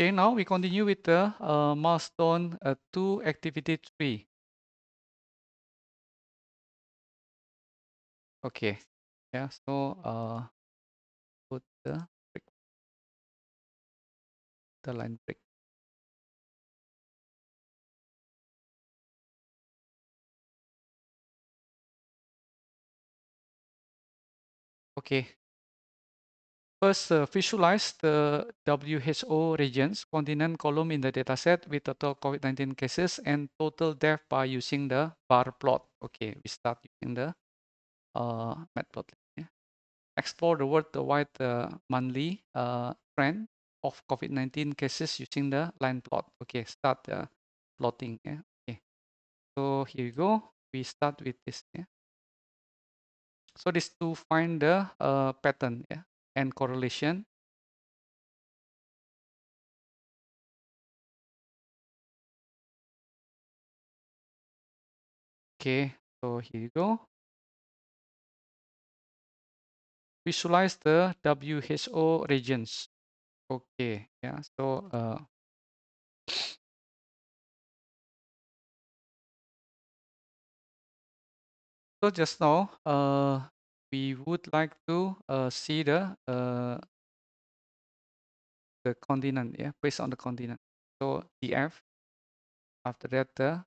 Okay, now we continue with the milestone 2 activity 3. Okay, yeah, so put break, the line break. Okay, first visualize the WHO regions continent column in the dataset with total COVID-19 cases and total death by using the bar plot. Okay, we start using the matplotlib. Yeah. Explore the worldwide monthly trend of COVID-19 cases using the line plot. Okay, start plotting. Yeah. Okay, so here you go. We start with this. Yeah. So this to find the pattern, yeah, and correlation. Okay, so here you go. Visualize the WHO regions. Okay, yeah. So just now, we would like to see the continent, yeah, based on the continent. So DF. After that, the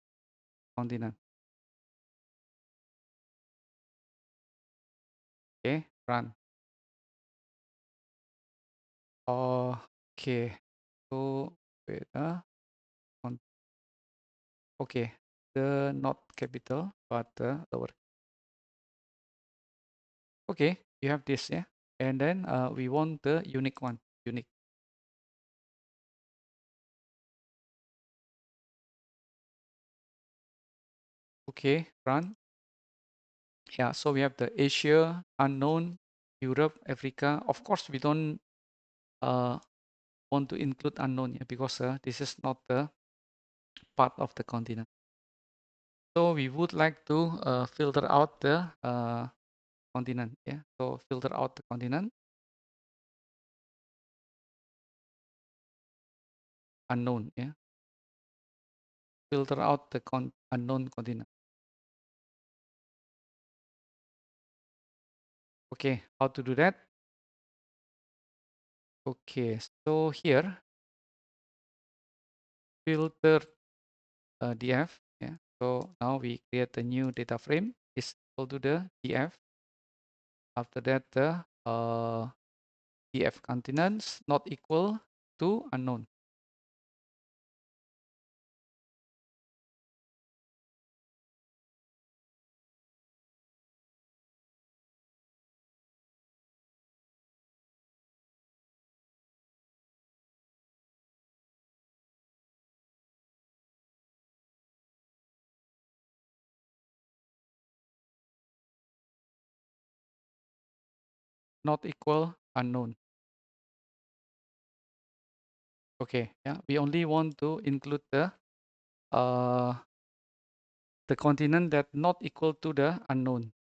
continent. Okay, run. Okay, so wait, okay, the not capital but the lower. Okay, you have this, yeah, and then we want the unique one, unique. Okay, run. Yeah, so we have the Asia, unknown, Europe, Africa. Of course, we don't uh, want to include unknown, yeah, because this is not the part of the continent. So we would like to filter out the continent, yeah. So filter out the continent, unknown, yeah. Filter out the unknown continent. Okay, how to do that? Okay, so here filter df. Yeah. So now we create a new data frame is equal to the df. After that, the df continents not equal to unknown. Not equal unknown. Okay, yeah, we only want to include uh, the continent that not equal to the unknown.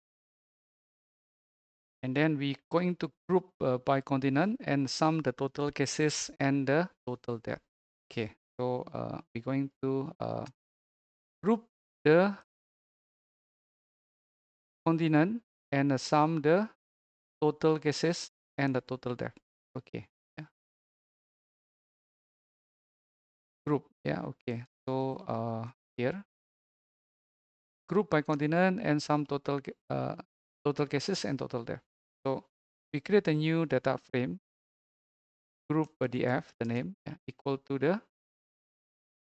And then we going to group by continent and sum the total cases and the total death. Okay, so we're going to group the continent and sum the total cases and the total death. Okay, yeah. Group, yeah, okay. So here, group by continent and sum total cases and total death. So we create a new data frame, group df, the name, yeah, equal to the,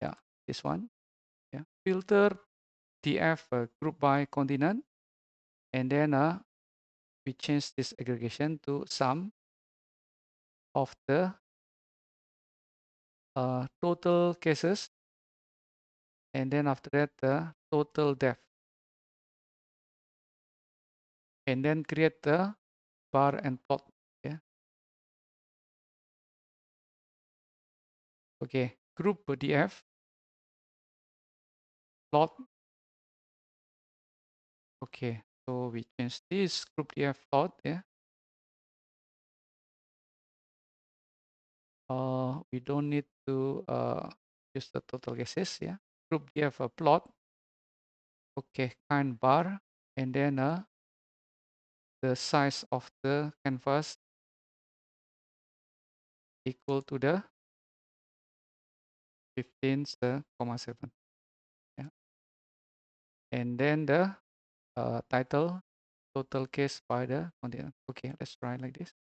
yeah, this one, yeah. Filter df group by continent, and then we change this aggregation to sum of the total cases, and then after that the total death, and then create the bar and plot. Yeah. Okay. Group df plot. Okay. So we change this group df plot. Yeah. we don't need to use the total cases. Yeah, group DF a plot. Okay, kind bar, and then the size of the canvas equal to the 15,7. Yeah, and then the title total case by the continent. Okay, let's try like this.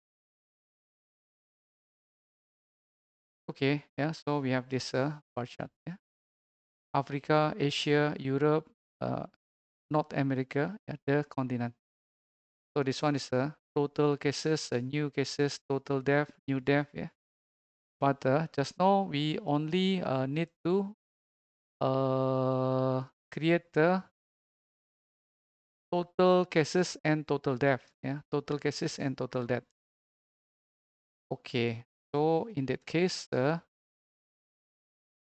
Okay, yeah, so we have this bar chart. Yeah, Africa, Asia, Europe, North America, yeah, the continent. So this one is total cases, new cases, total death, new death. Yeah, but just now we only need to create the total cases and total death. Yeah, total cases and total death. Okay, so in that case,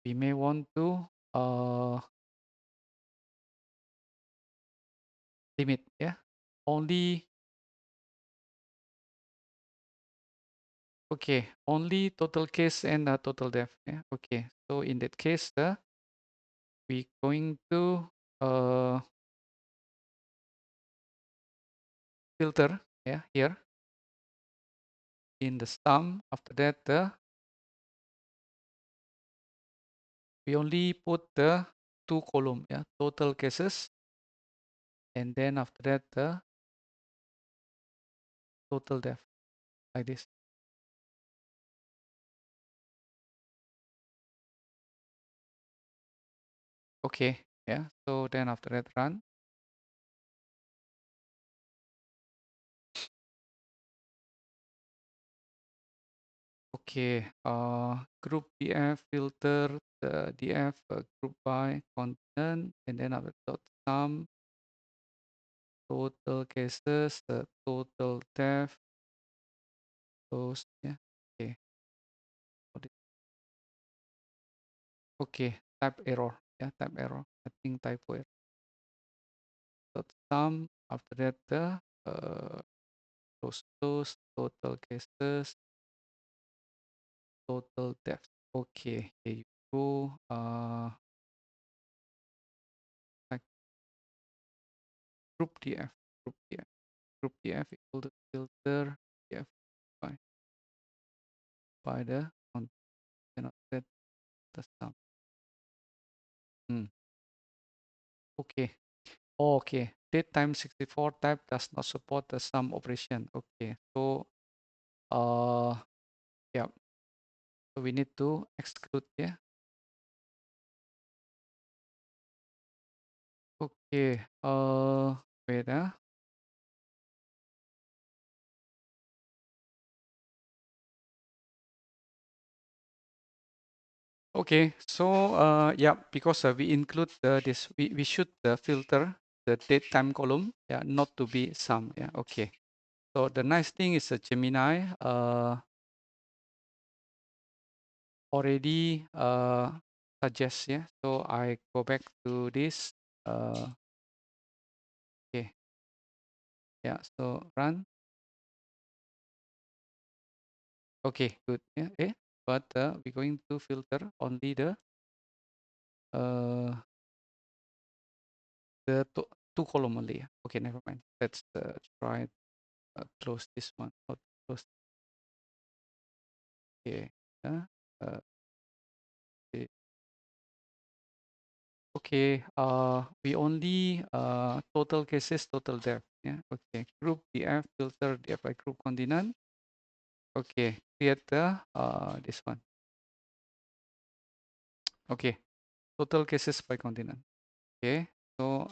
we may want to limit. Yeah, only okay, only total case and total death. Yeah, okay. So in that case, we going to filter. Yeah, here in the sum. After that, we only put the two column. Yeah, total cases, and then after that, the total death like this. Okay. Yeah. So then after that, run. Okay, group DF filter the DF group by continent, and then after dot sum total cases, the total death, those. Yeah. Okay. Okay. Type error. Yeah. Type error. I think typo error. Dot sum. After that, the those total cases, total death. Okay. Here you go. Like group DF. Group DF. Group DF equal to filter DF by the content set the sum. Okay. Oh, okay. Date time 64 type does not support the sum operation. Okay. So yeah. So we need to exclude. Yeah. Okay. Wait. Okay. So yeah, because we include this, we should filter the date time column. Yeah, not to be sum. Yeah. Okay. So the nice thing is Gemini already suggest. Yeah, so I go back to this. Okay, yeah, so run. Okay, good. Yeah, but we're going to filter only uh the two column only. Yeah. Okay, never mind. Let's try close this one. Not close. Okay. Uh, okay. Okay, we only total cases, total depth. Yeah, okay. Group DF filter DF by group continent. Okay, create the this one. Okay, total cases by continent. Okay, so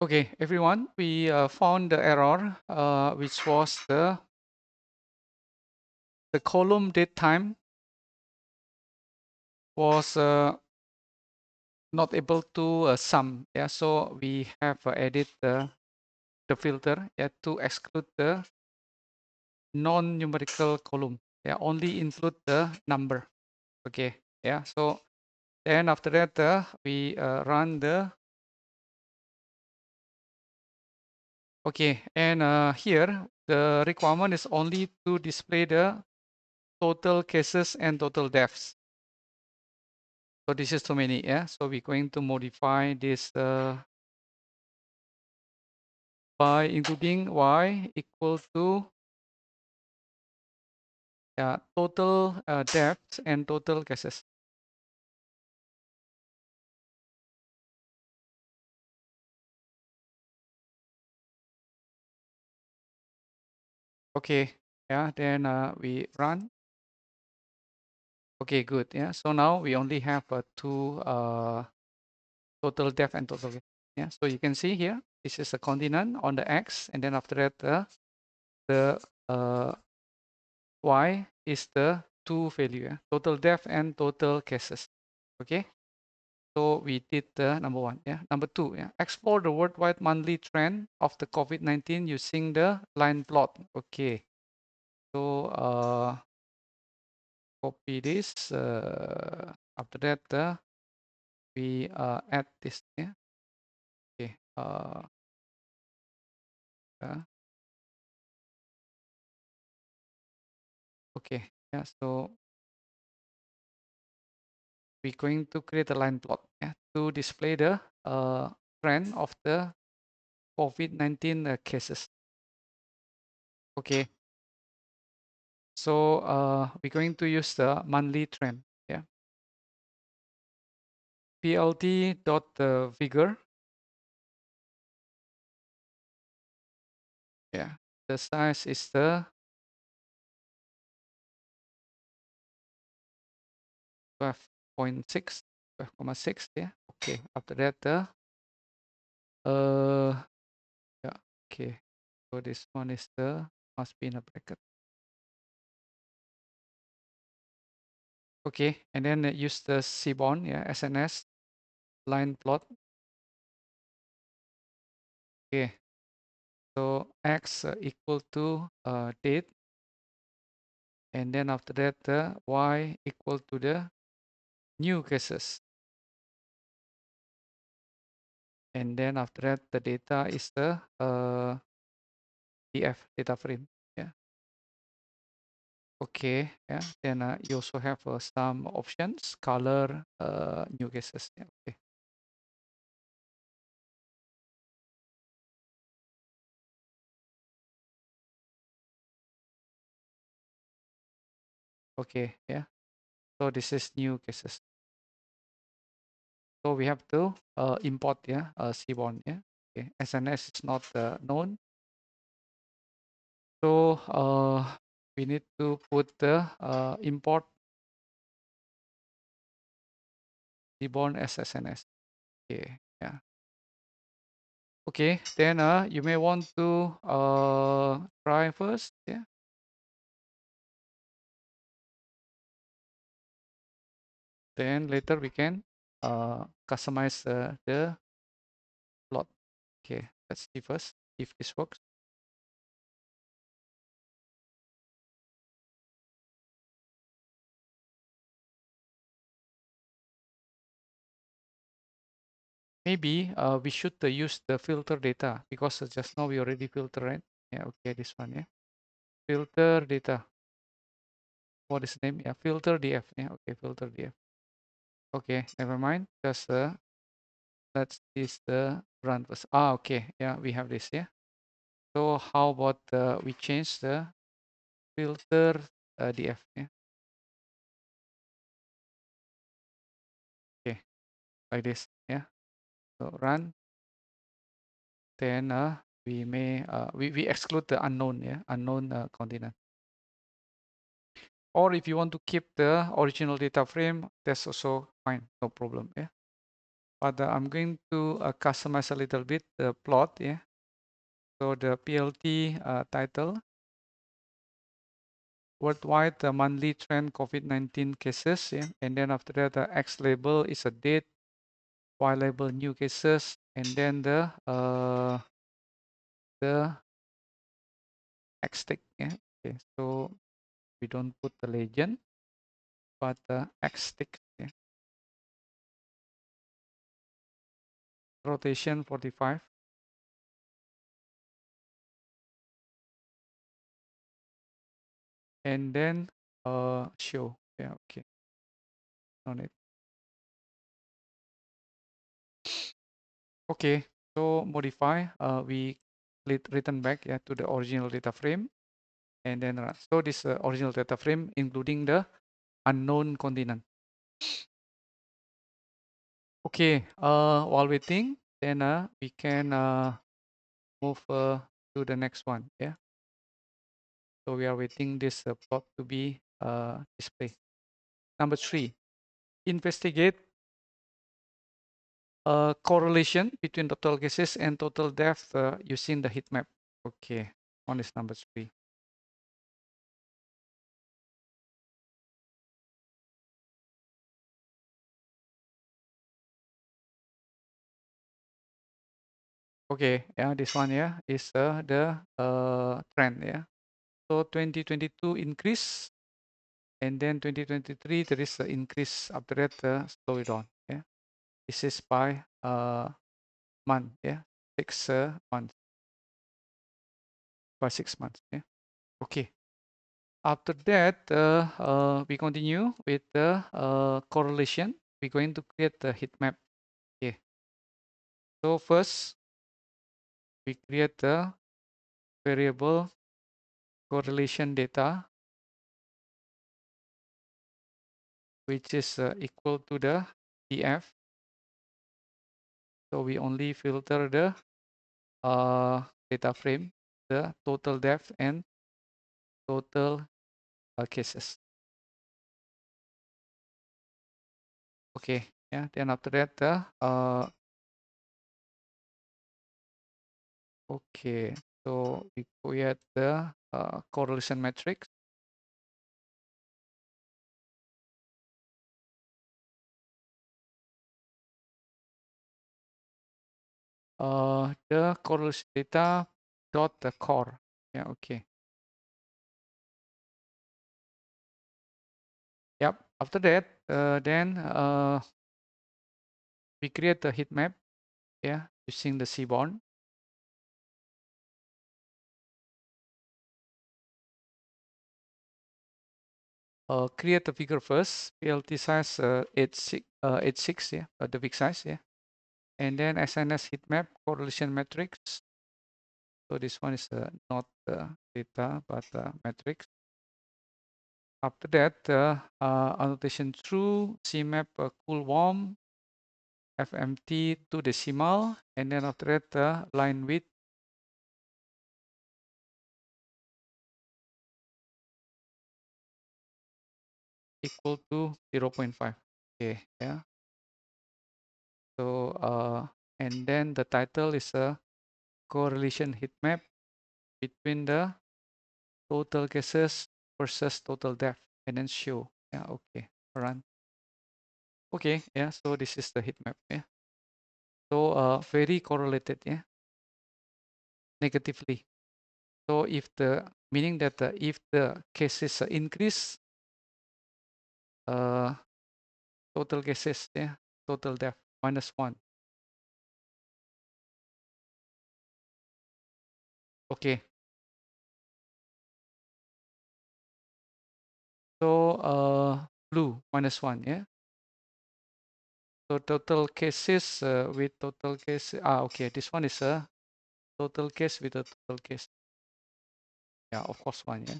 okay, everyone, we found the error, which was the column date time was not able to sum. Yeah, so we have added the filter, yeah, to exclude the non-numerical column. Yeah, only include the number. Okay, yeah. So then after that, we run the. Okay, and here the requirement is only to display the total cases and total deaths. So this is too many, yeah. So we're going to modify this by including y equal to total deaths and total cases. Okay, yeah. Then we run. Okay, good. Yeah. So now we only have two total depth and total width. Yeah. So you can see here, this is a continent on the x, and then after that the y is the two value, total depth and total cases. Okay. So we did the number one. Yeah. Number two. Yeah. Explore the worldwide monthly trend of the COVID-19 using the line plot. Okay. So copy this. After that, we add this. Yeah. Okay. Uh, okay. Yeah. So we're going to create a line plot, yeah, to display the trend of the COVID-19 cases. Okay. So we're going to use the monthly trend. Yeah. PLT dot figure. Yeah. The size is the 12.6, 12.6. Yeah. Okay. After that, yeah. Okay. So this one is the must be in a bracket. Okay. And then use the Seaborn, yeah, SNS line plot. Okay. So x equal to date, and then after that y equal to the new cases, and then after that the data is the df data frame. Yeah. Okay. Yeah. Then you also have some options, color, new cases. Yeah. Okay. Okay. Yeah. So this is new cases. So we have to import, yeah, Seaborn. Yeah. Okay. SNS is not known. So we need to put the import Seaborn as SNS. Okay, yeah. Okay, then you may want to try first. Yeah. Then later we can customize the plot. Okay, let's see first if this works. Maybe we should use the filter data because just now we already filter, right? Yeah, okay, this one, yeah. Filter data. What is the name? Yeah, filter DF. Yeah, okay, filter DF. Okay, never mind. Just let's this the run first. Ah, okay, yeah, we have this, yeah. So how about we change the filter DF, yeah. Okay, like this, yeah. So run. Then we may we exclude the unknown, yeah, unknown continent. Or if you want to keep the original data frame, that's also fine, no problem, yeah. But I'm going to customize a little bit the plot, yeah. So the PLT title, worldwide the monthly trend COVID-19 cases, yeah. And then after that, the X label is a date, Y label new cases, and then the X tick, yeah. Okay, so we don't put the legend, but the X tick, yeah. Rotation 45. and then show. Yeah, okay. No need. Okay, so modify, we return back, yeah, to the original data frame, and then so this original data frame including the unknown continent. Okay, while waiting, then we can move to the next one. Yeah, so we are waiting this plot to be displayed. Number 3, investigate a correlation between total cases and total depth using the heat map. Okay, one is number 3. Okay, yeah, this one, yeah, is the trend, yeah. So 2022 increase, and then 2023 there is an increase. After that, slow it down. Yeah, this is by month. Yeah, 6 months, by 6 months. Yeah. Okay. After that, we continue with the correlation. We're going to create the heat map. Okay. So first, we create the variable correlation data, which is equal to the df. So we only filter the data frame, the total depth and total cases. Okay, yeah. Then after that, okay. So we create the correlation matrix. The correlation data dot the core. Yeah. Okay. Yep. After that, then we create the heat map. Yeah, using the seaborne. Create the figure first. PLT size 86. Yeah, the big size. Yeah, and then SNS heat map correlation matrix. So this one is not data but matrix. After that, annotation through CMap cool warm FMT to decimal, and then after that, line width equal to 0.5. Okay, yeah. So and then the title is a correlation heat map between the total cases versus total depth, and then show. Yeah, okay, run. Okay, yeah. So this is the heat map. Yeah. So very correlated. Yeah, negatively. So if the meaning that if the cases increase, uh, total cases, yeah, total depth -1. Okay. So blue -1. Yeah. So total cases with total case. Okay. This one is a total case with a total case. Yeah, of course 1. Yeah.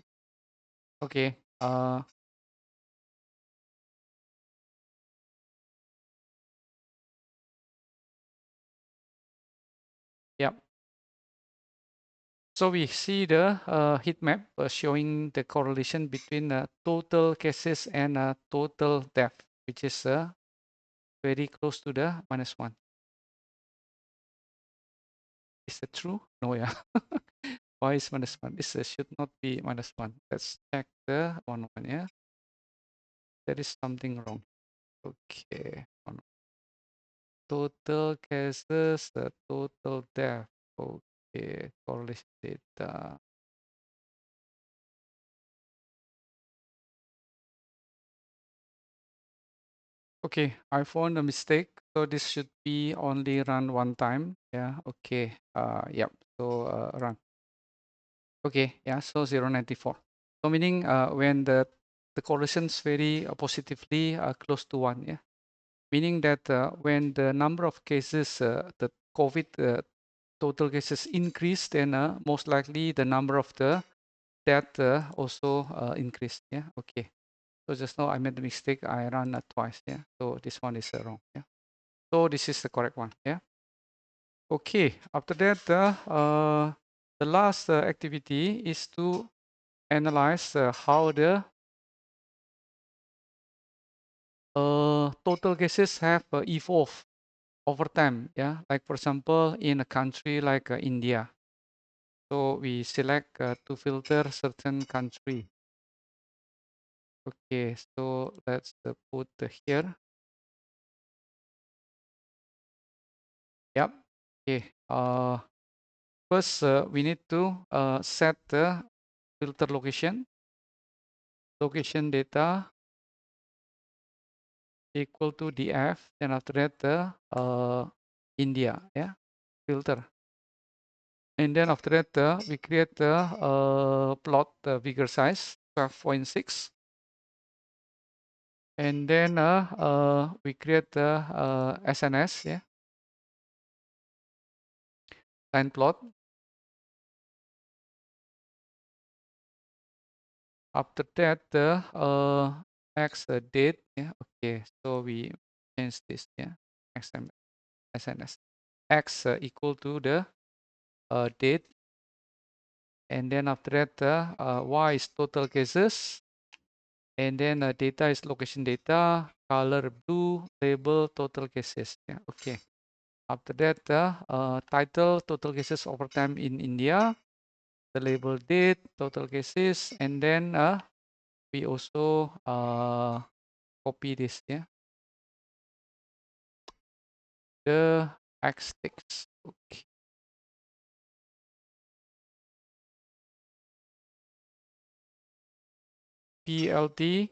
Okay. Yeah. So we see the heat map showing the correlation between total cases and total depth, which is very close to the -1. Is that true? No, yeah. Why is -1? This should not be -1. Let's check the one, yeah. There is something wrong. Okay. Total cases, total depth. Okay, correlation data. Okay, I found a mistake. So this should be only run one time. Yeah, okay. Yep. So run. Okay, yeah, so 0.94. So meaning when the correlations very positively close to 1, yeah. Meaning that when the number of cases, the COVID total cases increase, then most likely the number of the death also increase. Yeah. Okay. So just now I made the mistake. I ran twice. Yeah. So this one is wrong. Yeah. So this is the correct one. Yeah. Okay. After that, the last activity is to analyze how the total cases have evolved over time. Yeah. Like for example, in a country like India. So we select to filter certain country. Okay, so let's put here. Yep. Okay. First we need to set the filter location. Location data equal to df. Then after that India. Yeah. Filter. And then after that we create the plot bigger size 12.6. And then we create the SNS. Yeah. Line plot. After that, the x date. Yeah. Okay. So we change this. Yeah. SNS. X equal to the date, and then after that, y is total cases, and then data is location data. Color blue. Label total cases. Yeah. Okay. After that, title total cases over time in India. The label date total cases, and then we also copy this. Yeah. The X sticks. Okay. PLT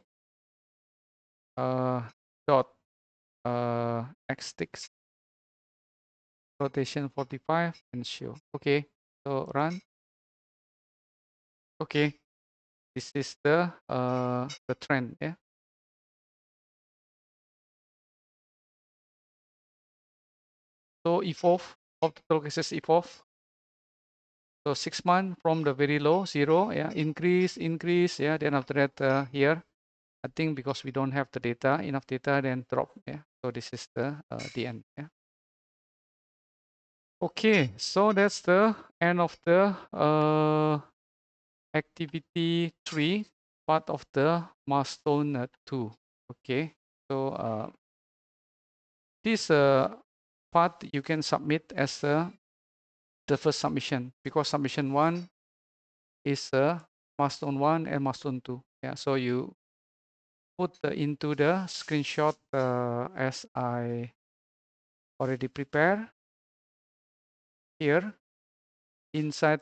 dot X sticks rotation 45 and show. Okay. So run. Okay. This is the trend. Yeah. So evolve of the total cases evolve. So 6 months from the very low 0. Yeah. Increase. Yeah. Then after that here. I think because we don't have the data, enough data, then drop. Yeah. So this is the end. Yeah. Okay. So that's the end of the activity 3, part of the milestone 2. Okay. So this part you can submit as the first submission, because submission 1 is milestone 1 and milestone 2. Yeah. So you put into the screenshot as I already prepared here inside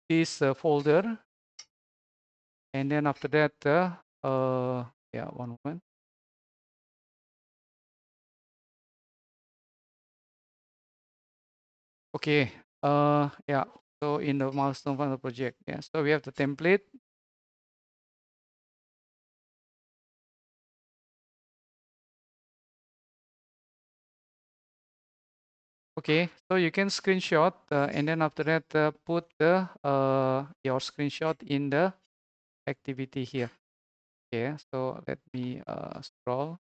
this folder, and then after that yeah, one moment. Okay. Yeah. So in the milestone 1 project, yeah. So we have the template. Okay, so you can screenshot and then after that put the your screenshot in the activity here. Okay, so let me scroll.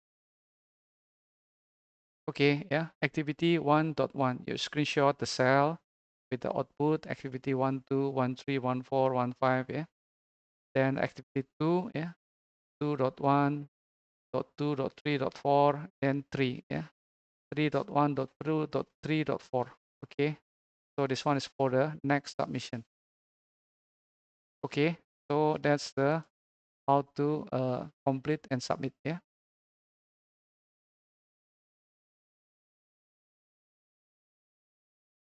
Okay, yeah, activity 1.1. You screenshot the cell with the output activity 1, 2, 1, 3, 1, 4, 1, 5. Yeah, then activity 2. Yeah, 2.1, 2, 3, 4, then 3. Yeah, 3.1, 2, 3, 4. Okay, so this one is for the next submission. Okay, so that's the how to complete and submit. Yeah.